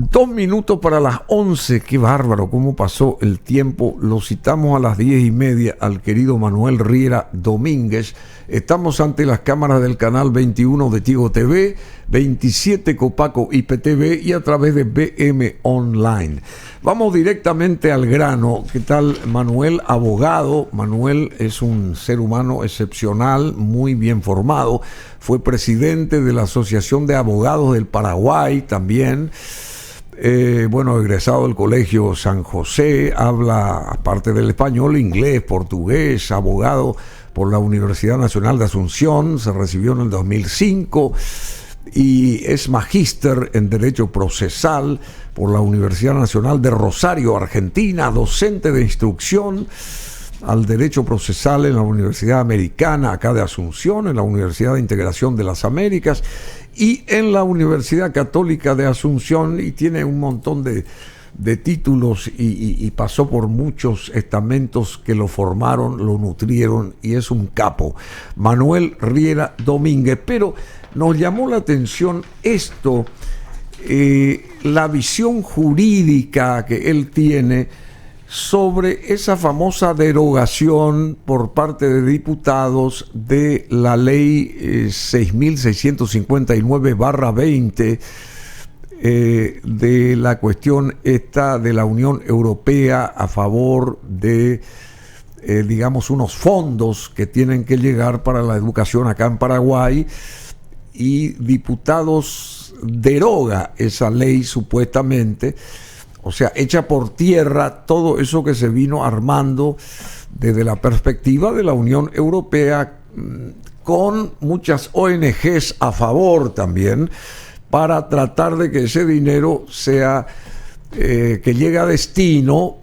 2 minutos para las 11. Qué bárbaro, cómo pasó el tiempo. Lo citamos a las 10:30 al querido Manuel Riera Domínguez. Estamos ante las cámaras del canal 21 de Tigo TV, 27 Copaco IPTV y a través de BM Online. Vamos directamente al grano. ¿Qué tal, Manuel? Abogado. Manuel es un ser humano excepcional, muy bien formado. Fue presidente de la Asociación de Abogados del Paraguay también. Egresado del Colegio San José, habla, aparte del español, inglés, portugués, abogado por la Universidad Nacional de Asunción, se recibió en el 2005 y es magíster en Derecho Procesal por la Universidad Nacional de Rosario, Argentina, docente de instrucción al Derecho Procesal en la Universidad Americana, acá de Asunción, en la Universidad de Integración de las Américas y en la Universidad Católica de Asunción, y tiene un montón de títulos y pasó por muchos estamentos que lo formaron, lo nutrieron y es un capo. Manuel Riera Domínguez. Pero nos llamó la atención esto, la visión jurídica que él tiene sobre esa famosa derogación por parte de diputados de la ley 6.659/20 de la cuestión esta de la Unión Europea a favor de, unos fondos que tienen que llegar para la educación acá en Paraguay, y diputados deroga esa ley supuestamente. O sea, echa por tierra todo eso que se vino armando desde la perspectiva de la Unión Europea, con muchas ONGs a favor también, para tratar de que ese dinero sea, que llegue a destino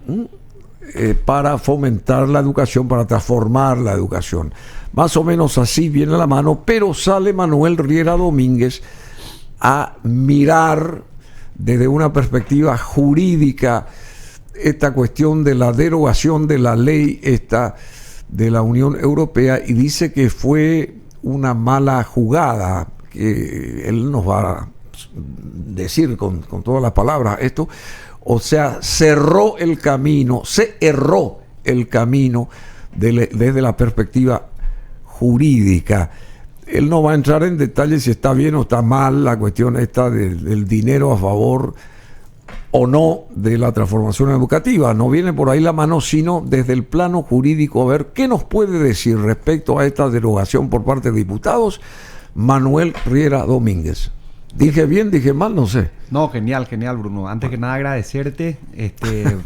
para fomentar la educación, para transformar la educación. Más o menos así viene la mano, pero sale Manuel Riera Domínguez a mirar desde una perspectiva jurídica esta cuestión de la derogación de la ley esta de la Unión Europea, y dice que fue una mala jugada, que él nos va a decir con todas las palabras esto. O sea, se erró el camino desde la perspectiva jurídica. Él no va a entrar en detalles si está bien o está mal la cuestión esta del dinero a favor o no de la transformación educativa. No viene por ahí la mano, sino desde el plano jurídico. A ver, ¿qué nos puede decir respecto a esta derogación por parte de diputados Manuel Riera Domínguez? ¿Dije bien, dije mal? No sé. No, genial, Bruno. Antes que nada, agradecerte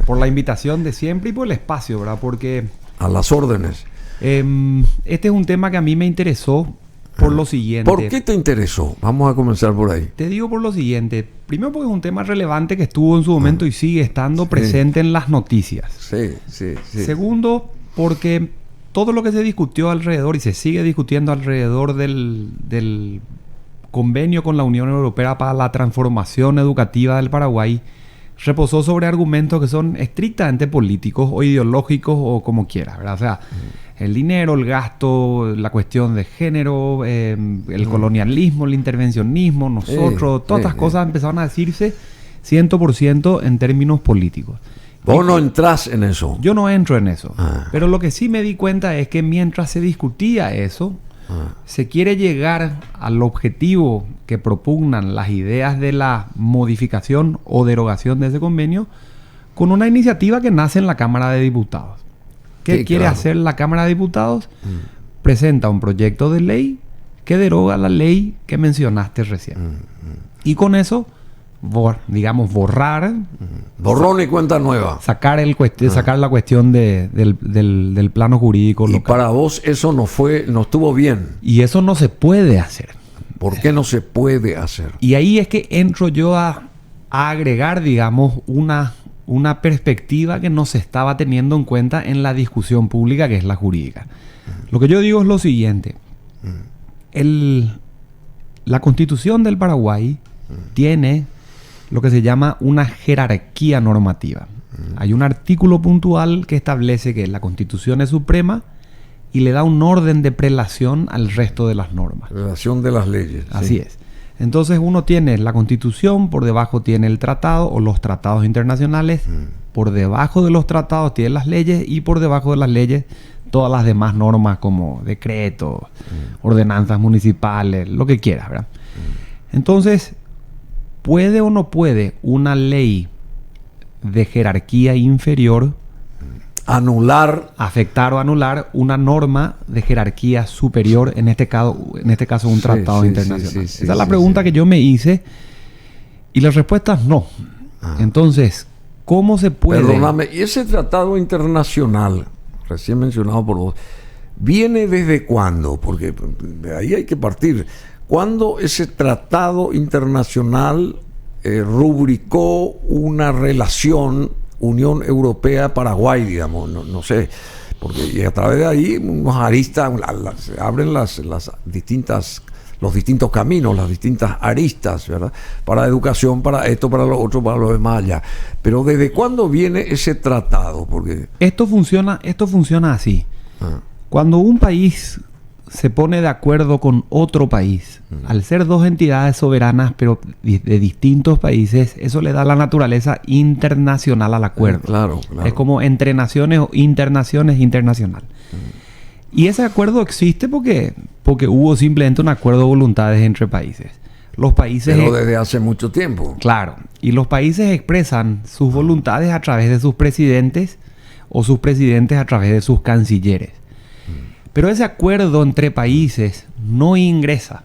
por la invitación de siempre y por el espacio, ¿verdad? Porque a las órdenes. Este es un tema que a mí me interesó por lo siguiente. ¿Por qué te interesó? Vamos a comenzar por ahí. Te digo por lo siguiente. Primero, porque es un tema relevante que estuvo en su momento y sigue estando presente en las noticias. Sí. Segundo, porque todo lo que se discutió alrededor y se sigue discutiendo alrededor del convenio con la Unión Europea para la transformación educativa del Paraguay reposó sobre argumentos que son estrictamente políticos o ideológicos o como quieras, ¿verdad? O sea, el dinero, el gasto, la cuestión de género, el colonialismo, el intervencionismo, nosotros, todas estas cosas empezaron a decirse 100% en términos políticos. Vos no entrás en eso. Yo no entro en eso. Pero lo que sí me di cuenta es que mientras se discutía eso, se quiere llegar al objetivo que propugnan las ideas de la modificación o derogación de ese convenio con una iniciativa que nace en la Cámara de Diputados. ¿Qué quiere hacer la Cámara de Diputados? Presenta un proyecto de ley que deroga la ley que mencionaste recién. Y con eso, borrar... Borrón y cuenta nueva. Sacar la cuestión del plano jurídico local. Y para vos eso no estuvo bien. Y eso no se puede hacer. ¿Por qué no se puede hacer? Y ahí es que entro yo a agregar, una perspectiva que no se estaba teniendo en cuenta en la discusión pública, que es la jurídica. Lo que yo digo es lo siguiente. La Constitución del Paraguay tiene lo que se llama una jerarquía normativa. Hay un artículo puntual que establece que la Constitución es suprema y le da un orden de prelación al resto de las normas. Prelación de las leyes. Así es. Entonces uno tiene la Constitución, por debajo tiene el tratado o los tratados internacionales, por debajo de los tratados tiene las leyes y por debajo de las leyes todas las demás normas como decretos, ordenanzas municipales, lo que quieras, ¿verdad? Entonces, ¿puede o no puede una ley de jerarquía inferior afectar o anular una norma de jerarquía superior, en este caso un tratado internacional? Esa es la pregunta que yo me hice y la respuesta es no. Entonces, ¿cómo se puede? Perdóname, ¿y ese tratado internacional, recién mencionado por vos, viene desde cuándo? Porque de ahí hay que partir. ¿Cuándo ese tratado internacional rubricó una relación Unión Europea-Paraguay, digamos? No sé, porque y a través de ahí unos aristas, se abren los distintos caminos, las distintas aristas, ¿verdad? Para educación, para esto, para lo otro, para lo demás allá. Pero ¿desde cuándo viene ese tratado? Porque esto funciona así. Cuando un país se pone de acuerdo con otro país, al ser dos entidades soberanas pero de distintos países, eso le da la naturaleza internacional al acuerdo. Claro. Es como entre naciones o internaciones internacional. Y ese acuerdo existe porque hubo simplemente un acuerdo de voluntades entre países. Los países... Pero desde hace mucho tiempo. Claro. Y los países expresan sus voluntades a través de sus presidentes o sus presidentes a través de sus cancilleres. Pero ese acuerdo entre países no ingresa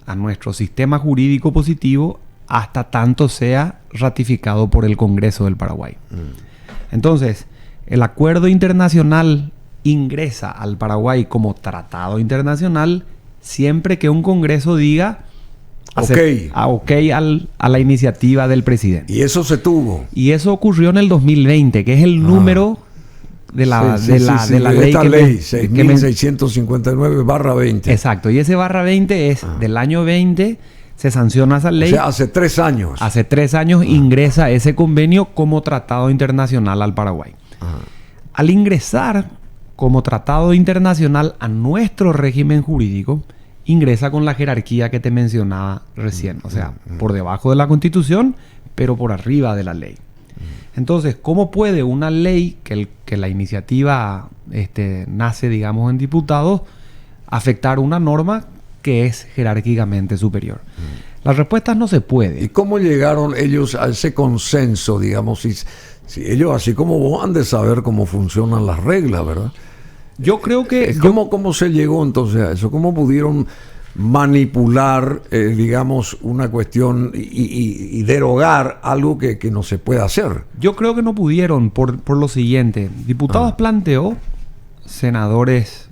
a nuestro sistema jurídico positivo hasta tanto sea ratificado por el Congreso del Paraguay. Entonces, el acuerdo internacional ingresa al Paraguay como tratado internacional siempre que un Congreso diga ok a la iniciativa del presidente. Y eso se tuvo. Y eso ocurrió en el 2020, que es el número de la ley esta ley 6.659/20. Exacto, y ese /20 es del año 20, se sanciona esa ley. O sea, hace 3 años. Hace 3 años ingresa ese convenio como tratado internacional al Paraguay. Al ingresar como tratado internacional a nuestro régimen jurídico, ingresa con la jerarquía que te mencionaba recién. O sea, por debajo de la Constitución, pero por arriba de la ley. Entonces, ¿cómo puede una ley que la iniciativa nace, digamos, en diputados, afectar una norma que es jerárquicamente superior? La respuesta es no se puede. ¿Y cómo llegaron ellos a ese consenso, digamos? Si ellos, así como vos, han de saber cómo funcionan las reglas, ¿verdad? Yo creo que... ¿Cómo se llegó entonces a eso? ¿Cómo pudieron manipular, digamos, una cuestión y derogar algo que no se puede hacer? Yo creo que no pudieron por lo siguiente. Diputados planteó, senadores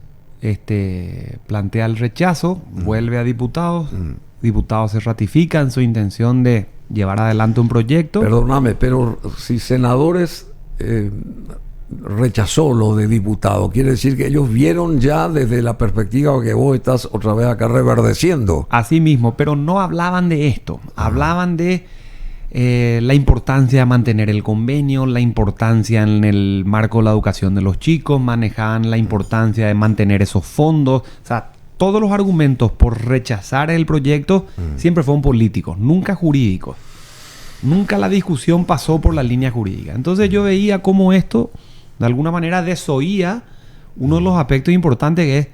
plantea el rechazo, vuelve a diputados, diputados se ratifican su intención de llevar adelante un proyecto. Perdóname, pero si senadores rechazó lo de diputado, quiere decir que ellos vieron ya desde la perspectiva que vos estás otra vez acá reverdeciendo. Así mismo, pero no hablaban de esto, hablaban de la importancia de mantener el convenio, la importancia en el marco de la educación de los chicos, manejaban la importancia de mantener esos fondos. O sea, todos los argumentos por rechazar el proyecto siempre fueron políticos, nunca jurídicos. Nunca la discusión pasó por la línea jurídica. Entonces yo veía cómo esto de alguna manera desoía uno de los aspectos importantes, que es: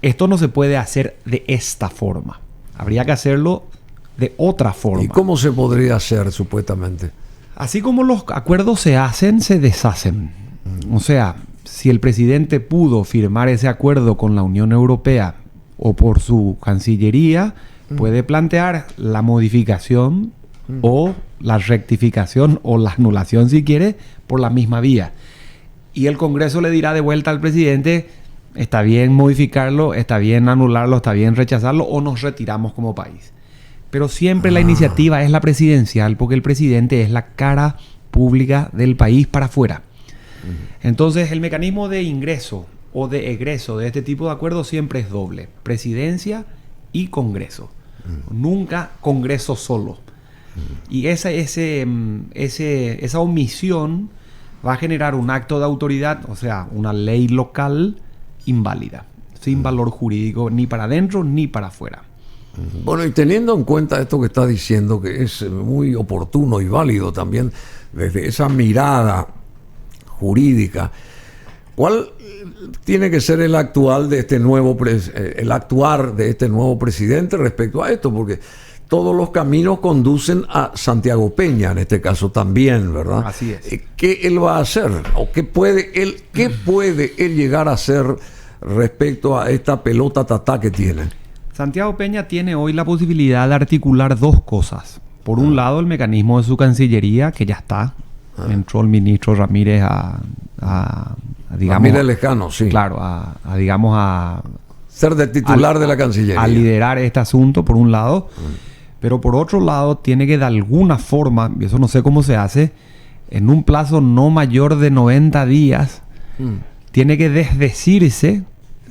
esto no se puede hacer de esta forma, habría que hacerlo de otra forma. ¿Y cómo se podría hacer supuestamente? Así como los acuerdos se hacen, se deshacen. O sea, si el presidente pudo firmar ese acuerdo con la Unión Europea o por su Cancillería, puede plantear la modificación o la rectificación o la anulación, si quiere, por la misma vía. Y el Congreso le dirá de vuelta al presidente: está bien modificarlo, está bien anularlo, está bien rechazarlo, o nos retiramos como país. Pero siempre la iniciativa es la presidencial, porque el presidente es la cara pública del país para afuera. Entonces, el mecanismo de ingreso o de egreso de este tipo de acuerdos siempre es doble: presidencia y Congreso. Nunca Congreso solo. Y esa omisión va a generar un acto de autoridad, o sea, una ley local inválida, sin valor jurídico ni para adentro ni para afuera. Bueno, y teniendo en cuenta esto que está diciendo, que es muy oportuno y válido también desde esa mirada jurídica, ¿cuál tiene que ser el actual de este nuevo el actuar de este nuevo presidente respecto a esto? Porque todos los caminos conducen a Santiago Peña, en este caso también, ¿verdad? Así es. ¿Qué él va a hacer? ¿O qué puede él llegar a hacer respecto a esta pelota tatá que tiene? Santiago Peña tiene hoy la posibilidad de articular dos cosas. Por un lado, el mecanismo de su Cancillería, que ya está. Entró el ministro Ramírez digamos... Ramírez Lescano, sí. Claro, a ser de titular de la Cancillería. A liderar este asunto, por un lado. Pero por otro lado, tiene que de alguna forma, y eso no sé cómo se hace, en un plazo no mayor de 90 días, tiene que desdecirse,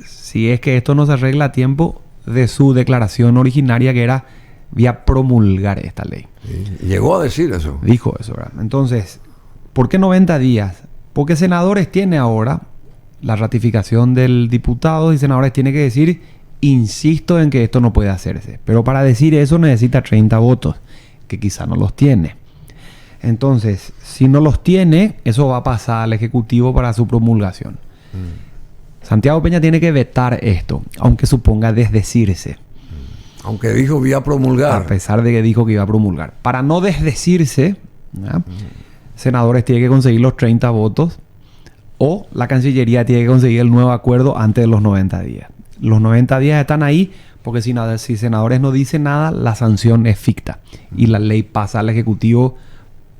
si es que esto no se arregla a tiempo, de su declaración originaria, que era: voy a promulgar esta ley. Sí, llegó a decir eso. Dijo eso, ¿verdad? Entonces, ¿por qué 90 días? Porque senadores tiene ahora la ratificación del diputado, y senadores tiene que decir: insisto en que esto no puede hacerse. Pero para decir eso necesita 30 votos, que quizá no los tiene. Entonces, si no los tiene, eso va a pasar al Ejecutivo para su promulgación. Santiago Peña tiene que vetar esto, aunque suponga desdecirse. Aunque dijo que iba a promulgar. A pesar de que dijo que iba a promulgar. Para no desdecirse, senadores tienen que conseguir los 30 votos, o la Cancillería tiene que conseguir el nuevo acuerdo antes de los 90 días. Los 90 días están ahí porque si senadores no dicen nada, la sanción es ficta. Y la ley pasa al Ejecutivo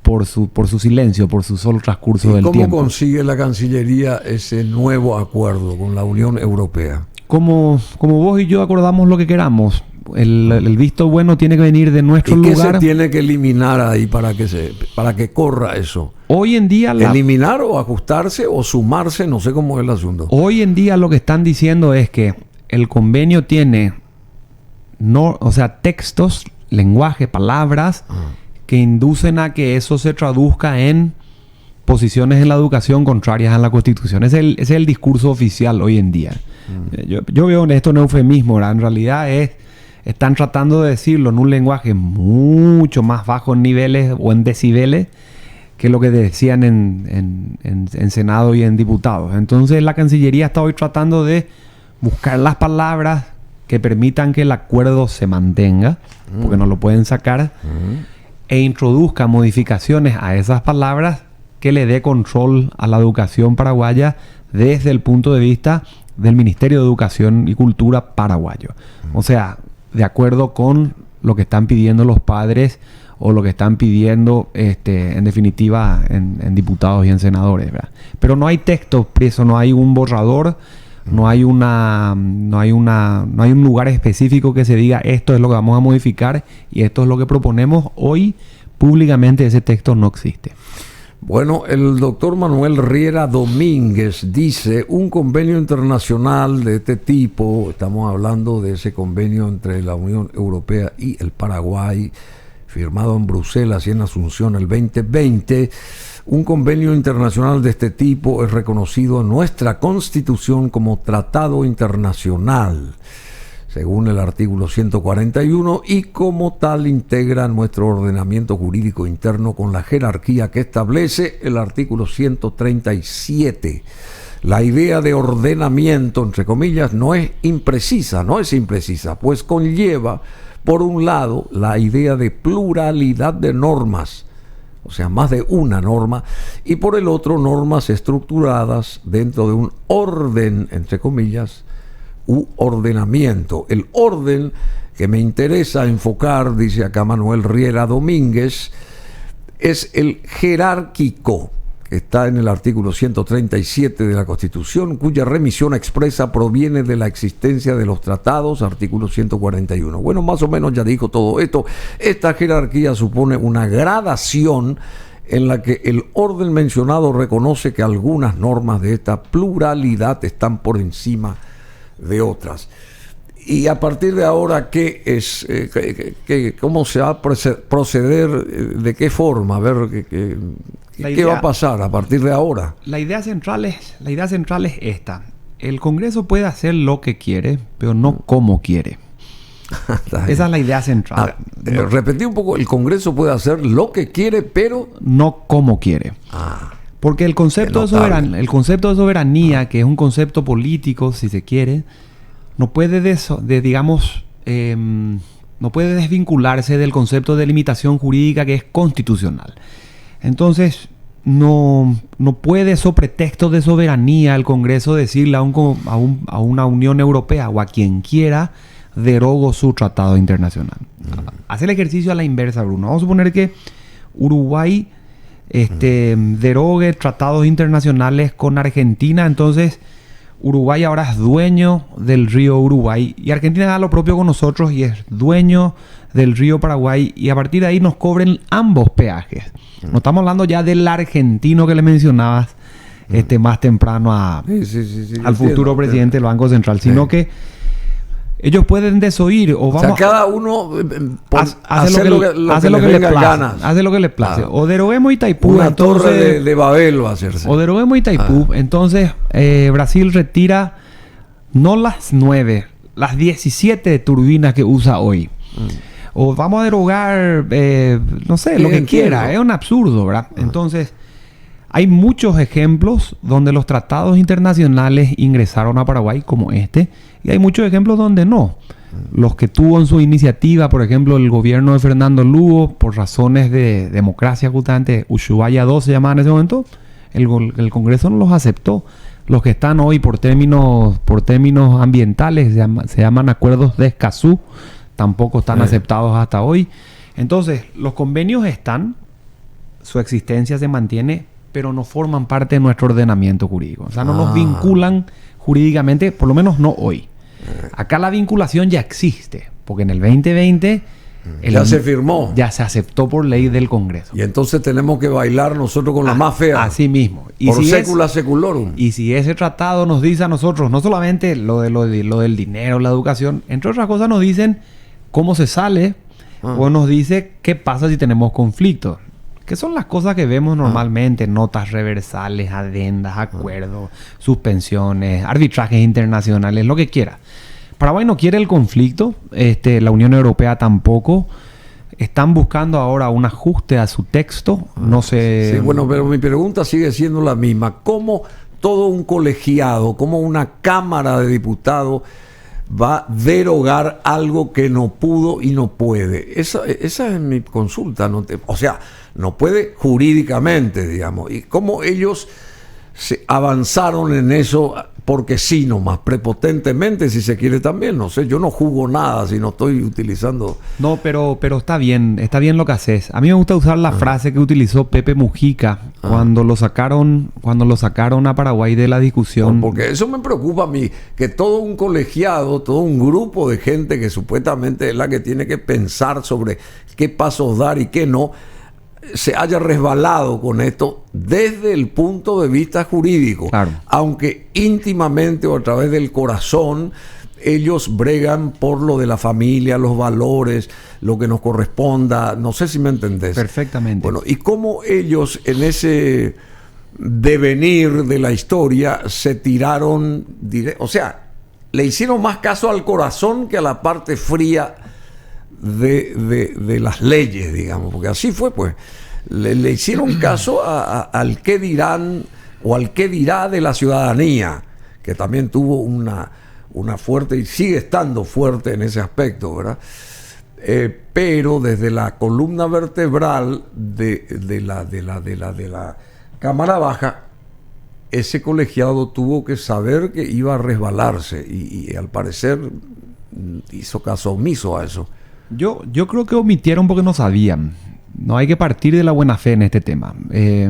por su silencio, por su solo transcurso del tiempo. ¿Cómo consigue la Cancillería ese nuevo acuerdo con la Unión Europea? Como vos y yo acordamos lo que queramos. El visto bueno tiene que venir de nuestro lugar. ¿Y qué se tiene que eliminar ahí para que corra eso? Hoy en día... ¿Eliminar o ajustarse o sumarse? No sé cómo es el asunto. Hoy en día lo que están diciendo es que el convenio tiene textos, lenguaje, palabras que inducen a que eso se traduzca en posiciones en la educación contrarias a la Constitución. Ese es el discurso oficial hoy en día. Yo veo en esto un eufemismo, ¿verdad? En realidad están tratando de decirlo en un lenguaje mucho más bajo en niveles o en decibeles que lo que decían en Senado y en diputados. Entonces la Cancillería está hoy tratando de buscar las palabras que permitan que el acuerdo se mantenga, porque no lo pueden sacar, e introduzca modificaciones a esas palabras que le dé control a la educación paraguaya desde el punto de vista del Ministerio de Educación y Cultura paraguayo. O sea, de acuerdo con lo que están pidiendo los padres o lo que están pidiendo, en definitiva, en diputados y en senadores, ¿verdad? Pero no hay texto preso, no hay un borrador, no hay un lugar específico que se diga esto es lo que vamos a modificar y esto es lo que proponemos. Hoy, públicamente, ese texto no existe. Bueno, el doctor Manuel Riera Domínguez dice: un convenio internacional de este tipo, estamos hablando de ese convenio entre la Unión Europea y el Paraguay, firmado en Bruselas y en Asunción el 2020, un convenio internacional de este tipo es reconocido en nuestra Constitución como tratado internacional, según el artículo 141, y como tal integra nuestro ordenamiento jurídico interno con la jerarquía que establece el artículo 137. La idea de ordenamiento, entre comillas, no es imprecisa, pues conlleva, por un lado, la idea de pluralidad de normas, o sea, más de una norma, y por el otro, normas estructuradas dentro de un orden, entre comillas, u ordenamiento. El orden que me interesa enfocar, dice acá Manuel Riera Domínguez, es el jerárquico, que está en el artículo 137 de la Constitución, cuya remisión expresa proviene de la existencia de los tratados, artículo 141. Bueno, más o menos ya dijo todo esto. Esta jerarquía supone una gradación en la que el orden mencionado reconoce que algunas normas de esta pluralidad están por encima de otras. Y a partir de ahora, ¿qué es? ¿Cómo se va a proceder? ¿De qué forma? A ver, ¿qué va a pasar a partir de ahora? La idea central es esta. El Congreso puede hacer lo que quiere, pero no como quiere. Esa es la idea central. Repetí un poco, el Congreso puede hacer lo que quiere, pero no como quiere. Porque el concepto de soberanía, que es un concepto político, si se quiere, no puede no puede desvincularse del concepto de limitación jurídica que es constitucional. Entonces, no puede, sobre pretexto de soberanía, el Congreso decirle a una Unión Europea o a quien quiera, derogo su tratado internacional. Hace el ejercicio a la inversa, Bruno. Vamos a suponer que Uruguay derogue tratados internacionales con Argentina, entonces Uruguay ahora es dueño del río Uruguay y Argentina da lo propio con nosotros y es dueño del río Paraguay, y a partir de ahí nos cobren ambos peajes. No estamos hablando ya del argentino que le mencionabas más temprano al futuro presidente del Banco Central, sino que ellos pueden desoír o vamos. O sea, cada uno hace lo que le place. Hace lo que le place. O deroguemos Itaipú. Una torre de Babel va a hacerse. O deroguemos Itaipú. Entonces, Brasil retira no las 9, las 17 turbinas que usa hoy. O vamos a derogar, no sé, lo que quiera. Es un absurdo, ¿verdad? Entonces, hay muchos ejemplos donde los tratados internacionales ingresaron a Paraguay, como este, y hay muchos ejemplos donde no. Los que tuvo en su iniciativa, por ejemplo, el gobierno de Fernando Lugo, por razones de democracia justamente, Ushuaia II se llamaba en ese momento, el Congreso no los aceptó. Los que están hoy por términos ambientales se llaman acuerdos de Escazú, tampoco están aceptados hasta hoy. Entonces, los convenios están, su existencia se mantiene, pero no forman parte de nuestro ordenamiento jurídico. O sea, no nos vinculan jurídicamente, por lo menos no hoy. Acá la vinculación ya existe, porque en el 2020 ya se firmó. Ya se aceptó por ley del Congreso. Y entonces tenemos que bailar nosotros con la más fea. Así mismo. Y por sécula seculorum. Y si ese tratado nos dice a nosotros, no solamente lo del dinero, la educación, entre otras cosas nos dicen cómo se sale, o nos dice qué pasa si tenemos conflictos. Que son las cosas que vemos normalmente, notas reversales, adendas, acuerdos, suspensiones, arbitrajes internacionales, lo que quiera. Paraguay no quiere el conflicto, la Unión Europea tampoco. Están buscando ahora un ajuste a su texto, no sé... Sí, bueno, pero mi pregunta sigue siendo la misma. ¿Cómo todo un colegiado, como una Cámara de Diputados va a derogar algo que no pudo y no puede? Esa es mi consulta. O sea, no puede jurídicamente, digamos. Y cómo ellos se avanzaron en eso, porque sí, nomás, prepotentemente, si se quiere también. No sé, yo no juzgo nada si no estoy utilizando... No, pero está bien lo que haces. A mí me gusta usar la frase que utilizó Pepe Mujica cuando lo sacaron a Paraguay de la discusión. Porque eso me preocupa a mí, que todo un colegiado, todo un grupo de gente que supuestamente es la que tiene que pensar sobre qué pasos dar y qué no, se haya resbalado con esto desde el punto de vista jurídico. Claro. Aunque íntimamente o a través del corazón ellos bregan por lo de la familia, los valores, lo que nos corresponda. No sé si me entendés. Perfectamente. Bueno, y cómo ellos en ese devenir de la historia se tiraron, o sea, le hicieron más caso al corazón que a la parte fría de las leyes, digamos, porque así fue, pues. Le hicieron caso al qué dirán o al qué dirá de la ciudadanía, que también tuvo una fuerte y sigue estando fuerte en ese aspecto, ¿verdad? Pero desde la columna vertebral de la Cámara Baja, ese colegiado tuvo que saber que iba a resbalarse y al parecer hizo caso omiso a eso. Yo creo que omitieron porque no sabían. No hay que partir de la buena fe en este tema.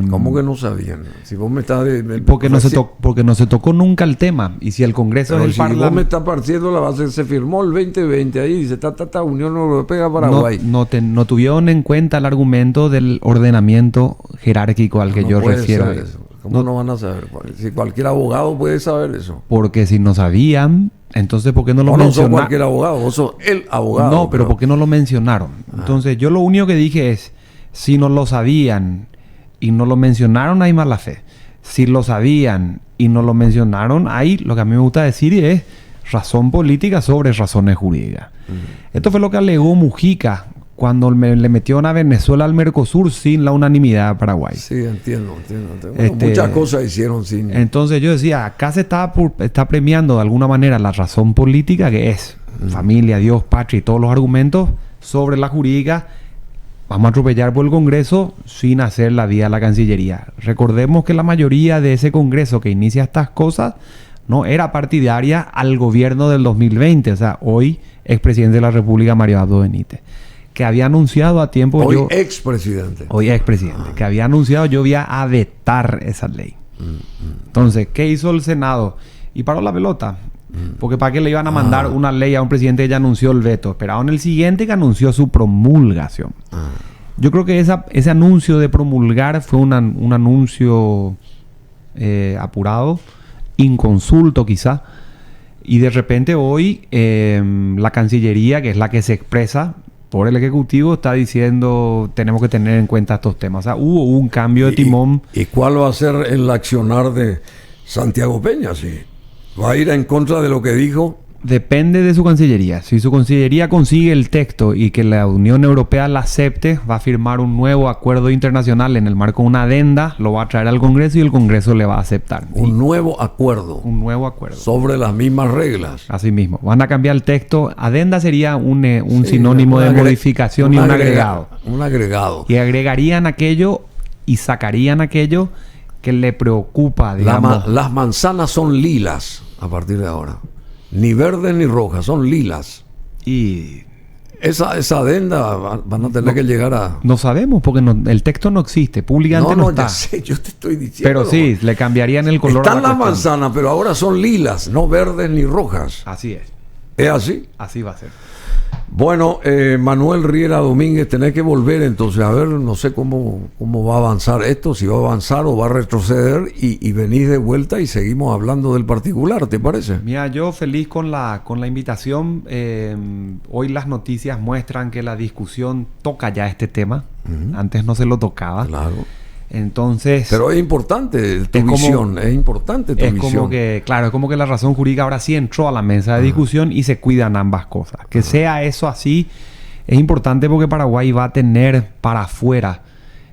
¿Cómo que no sabían? Si vos me estás... porque no se tocó nunca el tema. Y si el Congreso es el Parlamento... vos me estás partiendo la base, se firmó el 2020 ahí, dice, Unión Europea, Paraguay. No tuvieron en cuenta el argumento del ordenamiento jerárquico al que yo refiero. ¿Cómo no van a saber? Si cualquier abogado puede saber eso. Porque si no sabían... Entonces, ¿por qué no lo mencionaron? No sos cualquier abogado, vos sos el abogado. No, pero ¿por qué no lo mencionaron? Entonces, yo lo único que dije es, si no lo sabían y no lo mencionaron, hay mala fe. Si lo sabían y no lo mencionaron, ahí lo que a mí me gusta decir es, razón política sobre razones jurídicas. Esto fue lo que alegó Mujica cuando le metieron a Venezuela al Mercosur sin la unanimidad de Paraguay. Sí, entiendo. Bueno, muchas cosas hicieron sin... Entonces yo decía, acá se está premiando de alguna manera la razón política, que es familia, Dios, patria y todos los argumentos, sobre la jurídica. Vamos a atropellar por el Congreso sin hacer la vía a la Cancillería. Recordemos que la mayoría de ese Congreso que inicia estas cosas no era partidaria al gobierno del 2020. O sea, hoy expresidente de la República, Mario Abdo Benítez, que había anunciado a tiempo... Hoy expresidente. Hoy expresidente. Que había anunciado yo voy a vetar esa ley. Entonces, ¿qué hizo el Senado? Y paró la pelota. Porque ¿para qué le iban a mandar una ley a un presidente que ya anunció el veto? Esperaron el siguiente que anunció su promulgación. Yo creo que ese anuncio de promulgar fue un anuncio apurado, inconsulto quizá. Y de repente hoy la Cancillería, que es la que se expresa por el Ejecutivo, está diciendo tenemos que tener en cuenta estos temas. O sea, hubo un cambio de timón. ¿Y cuál va a ser el accionar de Santiago Peña? Sí. ¿Va a ir en contra de lo que dijo? Depende de su Cancillería. Si su Cancillería consigue el texto y que la Unión Europea la acepte, va a firmar un nuevo acuerdo internacional en el marco de una adenda, lo va a traer al Congreso y el Congreso le va a aceptar. Un nuevo acuerdo. Un nuevo acuerdo. Sobre las mismas reglas. Así mismo. Van a cambiar el texto. Adenda sería un sinónimo de modificación y un agregado. Un agregado. Y agregarían aquello y sacarían aquello que le preocupa, digamos. Las manzanas son lilas a partir de ahora. Ni verdes ni rojas, son lilas. Y esa adenda van a tener que llegar a... No sabemos, porque el texto no existe. Públicamente no está. Ya sé, yo te estoy diciendo. Pero sí, le cambiarían el color. Están las manzanas, pero ahora son lilas, no verdes ni rojas. Así es. ¿Es así? Así va a ser. Bueno, Manuel Riera Domínguez, tenés que volver entonces a ver, no sé cómo va a avanzar esto, si va a avanzar o va a retroceder y venís de vuelta y seguimos hablando del particular, ¿te parece? Mira, yo feliz con la invitación. Hoy las noticias muestran que la discusión toca ya este tema. Antes no se lo tocaba. Claro. Entonces... Pero es importante tu visión, es importante tu visión. Como que, claro, es como que la razón jurídica ahora sí entró a la mesa de discusión y se cuidan ambas cosas. Que sea eso así es importante porque Paraguay va a tener para afuera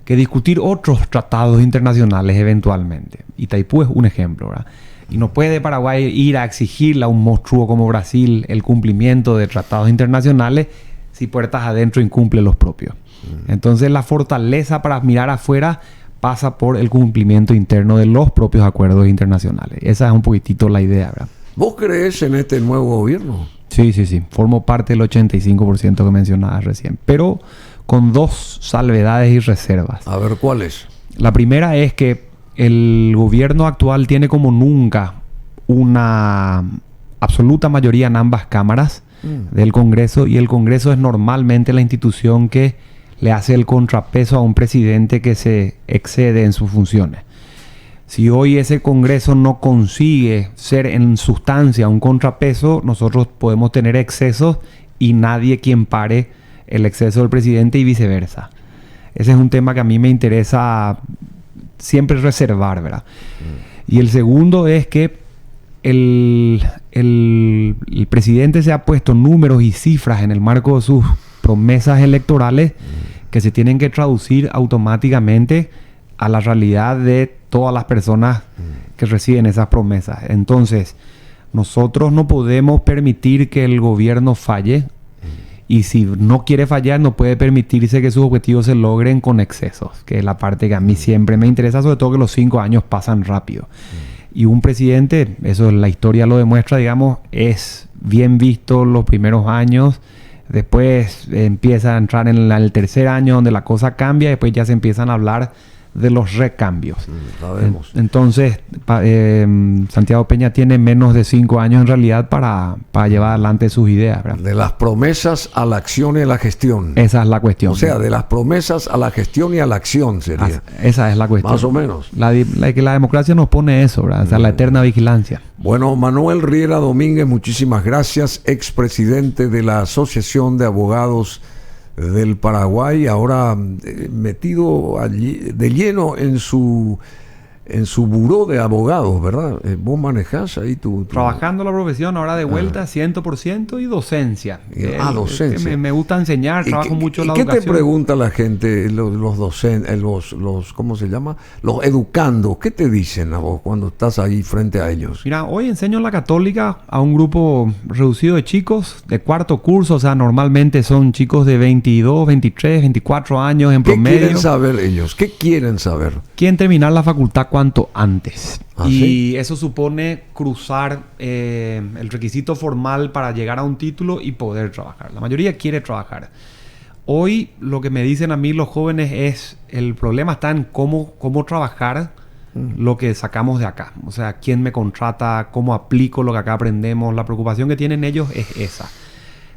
que discutir otros tratados internacionales eventualmente. Itaipú es un ejemplo, ¿verdad? Y no puede Paraguay ir a exigirle a un monstruo como Brasil el cumplimiento de tratados internacionales si puertas adentro incumple los propios. Entonces la fortaleza para mirar afuera pasa por el cumplimiento interno de los propios acuerdos internacionales. Esa es un poquitito la idea, ¿verdad? ¿Vos crees en este nuevo gobierno? Sí. Formo parte del 85% que mencionabas recién. Pero con dos salvedades y reservas. A ver, ¿cuáles? La primera es que el gobierno actual tiene como nunca una absoluta mayoría en ambas cámaras del Congreso. Y el Congreso es normalmente la institución que le hace el contrapeso a un presidente que se excede en sus funciones. Si hoy ese Congreso no consigue ser en sustancia un contrapeso, nosotros podemos tener excesos y nadie quien pare el exceso del presidente y viceversa. Ese es un tema que a mí me interesa siempre reservar, ¿verdad? Y el segundo es que el presidente se ha puesto números y cifras en el marco de sus promesas electorales que se tienen que traducir automáticamente a la realidad de todas las personas que reciben esas promesas. Entonces, nosotros no podemos permitir que el gobierno falle y si no quiere fallar, no puede permitirse que sus objetivos se logren con excesos, que es la parte que a mí siempre me interesa, sobre todo que los 5 años pasan rápido. Y un presidente, eso la historia lo demuestra, digamos, es bien visto los primeros años. Después empieza a entrar en el tercer año donde la cosa cambia. Después ya se empiezan a hablar de los recambios. Sabemos. Entonces, Santiago Peña tiene menos de 5 años en realidad para llevar adelante sus ideas, ¿verdad? De las promesas a la acción y a la gestión. Esa es la cuestión. O sea, de las promesas a la gestión y a la acción sería. Esa es la cuestión. Más o menos. Que la democracia nos pone eso, ¿verdad? O sea, la eterna vigilancia. Bueno, Manuel Riera Domínguez, muchísimas gracias. Expresidente de la Asociación de Abogados del Paraguay, ahora metido allí de lleno en su en su buró de abogados, ¿verdad? Vos manejás ahí Trabajando la profesión, ahora de vuelta 100% y docencia. Docencia. Me gusta enseñar, trabajo mucho la educación. ¿Qué te pregunta la gente, los docentes, ¿cómo se llama? Los educandos, ¿qué te dicen a vos cuando estás ahí frente a ellos? Mira, hoy enseño en la Católica a un grupo reducido de chicos de cuarto curso, o sea, normalmente son chicos de 22, 23, 24 años en promedio. ¿Qué quieren saber ellos? ¿Qué quieren saber? Quieren terminar la facultad cuanto antes. Y ¿sí? eso supone cruzar el requisito formal para llegar a un título y poder trabajar. La mayoría quiere trabajar. Hoy lo que me dicen a mí los jóvenes es, el problema está en cómo trabajar lo que sacamos de acá. O sea, quién me contrata, cómo aplico lo que acá aprendemos. La preocupación que tienen ellos es esa.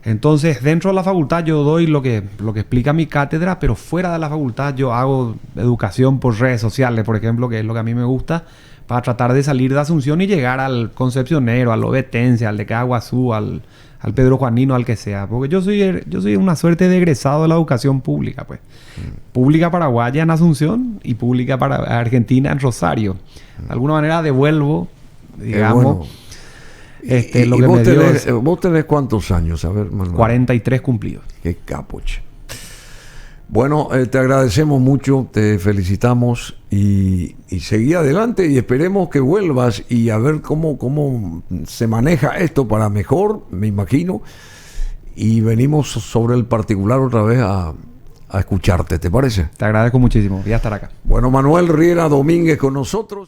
Entonces, dentro de la facultad yo doy lo que explica mi cátedra, pero fuera de la facultad yo hago educación por redes sociales, por ejemplo, que es lo que a mí me gusta, para tratar de salir de Asunción y llegar al Concepcionero, al Ovetense, al de Caguazú, al Pedro Juanino, al que sea. Porque yo soy una suerte de egresado de la educación pública, pues. Pública paraguaya en Asunción y pública para Argentina en Rosario. De alguna manera devuelvo, digamos... lo que vos tenés ¿cuántos años? A ver, Manuel. 43 cumplidos. Qué capoche. Bueno, te agradecemos mucho, te felicitamos y seguí adelante y esperemos que vuelvas y a ver cómo se maneja esto para mejor, me imagino. Y venimos sobre el particular otra vez a escucharte, ¿te parece? Te agradezco muchísimo. Voy a estar acá. Bueno, Manuel Riera Domínguez con nosotros.